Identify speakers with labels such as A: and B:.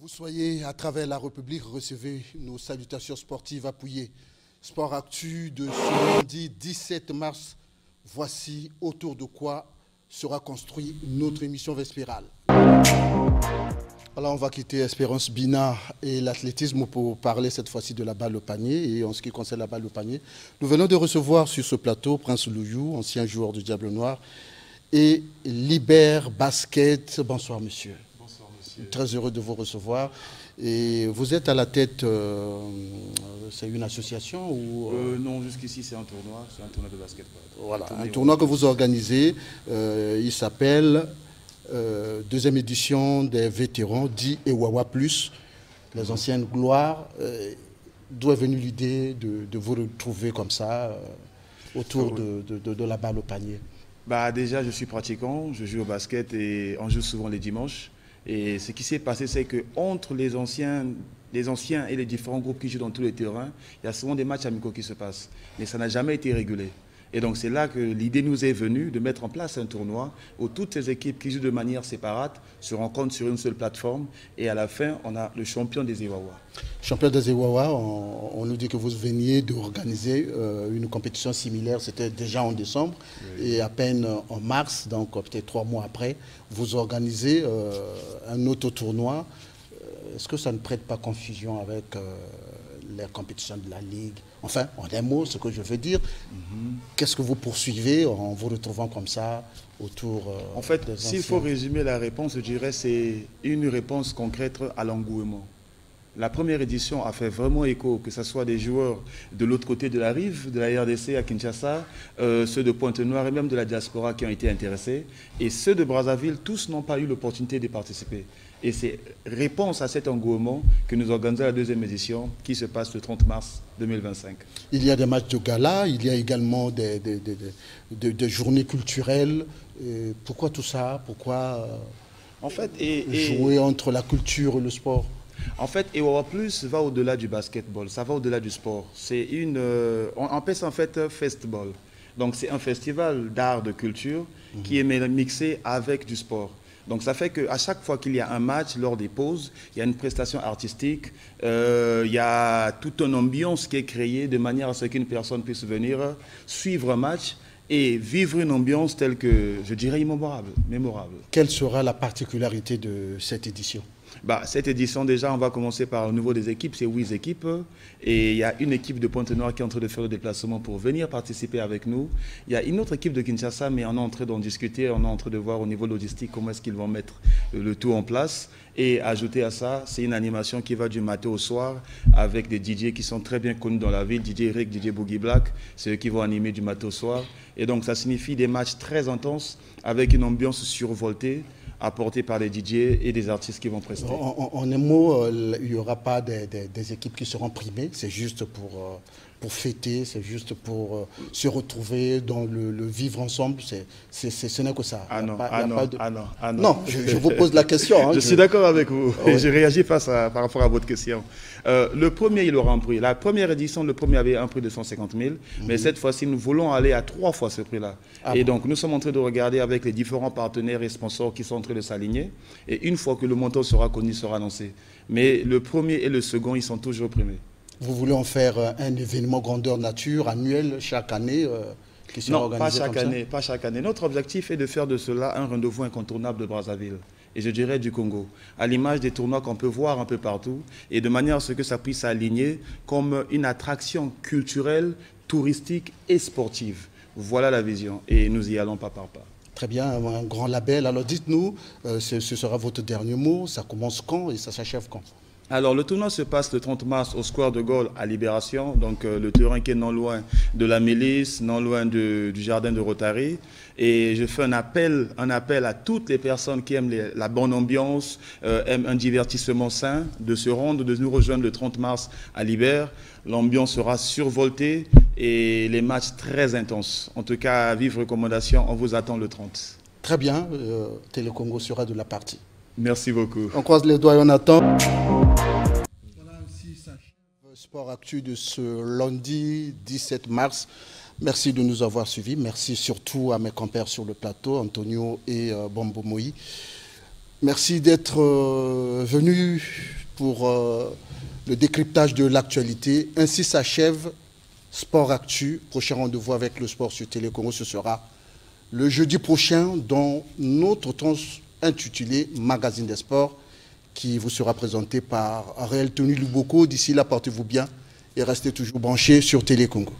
A: vous soyez à travers la République, recevez nos salutations sportives appuyées. Sport Actu de ce lundi 17 mars. Voici autour de quoi sera construite notre émission vespérale. Alors on va quitter Espérance Bina et l'athlétisme pour parler cette fois-ci de la balle au panier. Et en ce qui concerne la balle au panier, nous venons de recevoir sur ce plateau Prince Louyou, ancien joueur du Diable Noir, et Libère Basket. Bonsoir monsieur.
B: Bonsoir monsieur.
A: Très heureux de vous recevoir. Et vous êtes à la tête, c'est une association ou
B: Non, jusqu'ici c'est un tournoi de basket.
A: Voilà, un tournoi que vous organisez, il s'appelle deuxième édition des vétérans, dit Ewawa Plus, les anciennes gloires. D'où est venue l'idée de vous retrouver comme ça, autour de la balle au panier?
B: Bah, déjà, je suis pratiquant, je joue au basket et on joue souvent les dimanches. Et ce qui s'est passé, c'est qu'entre les anciens et les différents groupes qui jouent dans tous les terrains, il y a souvent des matchs amicaux qui se passent. Mais ça n'a jamais été régulé. Et donc c'est là que l'idée nous est venue de mettre en place un tournoi où toutes ces équipes qui jouent de manière séparate se rencontrent sur une seule plateforme. Et à la fin, on a le champion des Ewawa.
A: Champion des Ewawa, on nous dit que vous veniez d'organiser une compétition similaire, c'était déjà en décembre, oui. Et à peine en mars, donc peut-être 3 mois après, vous organisez un autre tournoi. Est-ce que ça ne prête pas confusion avec les compétitions de la Ligue? Enfin, en un mot, ce que je veux dire, qu'est-ce que vous poursuivez en vous retrouvant comme ça autour
B: En fait, s'il faut résumer la réponse, je dirais c'est une réponse concrète à l'engouement. La première édition a fait vraiment écho, que ce soit des joueurs de l'autre côté de la rive, de la RDC à Kinshasa, ceux de Pointe-Noire et même de la diaspora qui ont été intéressés. Et ceux de Brazzaville, tous n'ont pas eu l'opportunité de participer. Et c'est réponse à cet engouement que nous organisons la deuxième édition qui se passe le 30 mars 2025.
A: Il y a des matchs de gala, il y a également des journées culturelles. Pourquoi tout ça? Pourquoi
B: en fait,
A: jouer entre la culture et le sport?
B: En fait, Ewawa Plus va au-delà du basketball, ça va au-delà du sport. C'est on appelle ça en fait festival. Donc c'est un festival d'art, de culture qui est mixé avec du sport. Donc ça fait qu'à chaque fois qu'il y a un match, lors des pauses, il y a une prestation artistique, il y a toute une ambiance qui est créée de manière à ce qu'une personne puisse venir suivre un match et vivre une ambiance telle que, je dirais, mémorable.
A: Quelle sera la particularité de cette édition?
B: Bah, cette édition, déjà, on va commencer par au niveau des équipes, c'est 8 équipes. Et il y a une équipe de Pointe-Noire qui est en train de faire le déplacement pour venir participer avec nous. Il y a une autre équipe de Kinshasa, mais on est en train d'en discuter, on est en train de voir au niveau logistique comment est-ce qu'ils vont mettre le tout en place. Et ajouter à ça, c'est une animation qui va du matin au soir avec des DJ qui sont très bien connus dans la ville, DJ Eric, DJ Boogie Black, c'est eux qui vont animer du matin au soir. Et donc ça signifie des matchs très intenses avec une ambiance survoltée, apporté par les DJ et des artistes qui vont prester.
A: En un mot, il n'y aura pas des équipes qui seront primées, c'est juste pour fêter, c'est juste pour se retrouver dans le vivre ensemble, ce n'est que ça.
B: Ah non, non.
A: Non, je vous pose la question. Hein,
B: je suis d'accord avec vous, et je réagis par rapport à votre question. Le premier, il aura un prix. La première édition, le premier avait un prix de 150 000, mais cette fois-ci, nous voulons aller à 3 fois ce prix-là. Et donc, nous sommes en train de regarder avec les différents partenaires et sponsors qui sont en train de s'aligner, et une fois que le montant sera connu, sera annoncé. Mais le premier et le second, ils sont toujours primés.
A: Vous voulez en faire un événement grandeur nature, annuel, chaque année qui sera organisé comme ça?
B: Non, pas chaque année. Notre objectif est de faire de cela un rendez-vous incontournable de Brazzaville, et je dirais du Congo, à l'image des tournois qu'on peut voir un peu partout, et de manière à ce que ça puisse s'aligner comme une attraction culturelle, touristique et sportive. Voilà la vision, et nous y allons pas par pas.
A: Très bien, un grand label. Alors dites-nous, ce sera votre dernier mot, ça commence quand et ça s'achève quand?
B: Alors, le tournoi se passe le 30 mars au Square de Gaulle à Libération, donc le terrain qui est non loin de la Milice, non loin du jardin de Rotary. Et je fais un appel à toutes les personnes qui aiment la bonne ambiance, aiment un divertissement sain, de se rendre, de nous rejoindre le 30 mars à Libère. L'ambiance sera survoltée et les matchs très intenses. En tout cas, vive recommandation, on vous attend le 30.
A: Très bien, Télé Congo sera de la partie.
B: Merci beaucoup.
A: On croise les doigts et on attend. Voilà ainsi s'achève Sport Actu de ce lundi 17 mars. Merci de nous avoir suivis. Merci surtout à mes compères sur le plateau, Antonio et Bombo Moï. Merci d'être venu pour le décryptage de l'actualité. Ainsi s'achève Sport Actu. Prochain rendez-vous avec le sport sur Télé Congo, ce sera le jeudi prochain dans notre tranche intitulée Magazine des sports qui vous sera présenté par Ariel Tony Luboko. D'ici là, portez-vous bien et restez toujours branchés sur Télé Congo.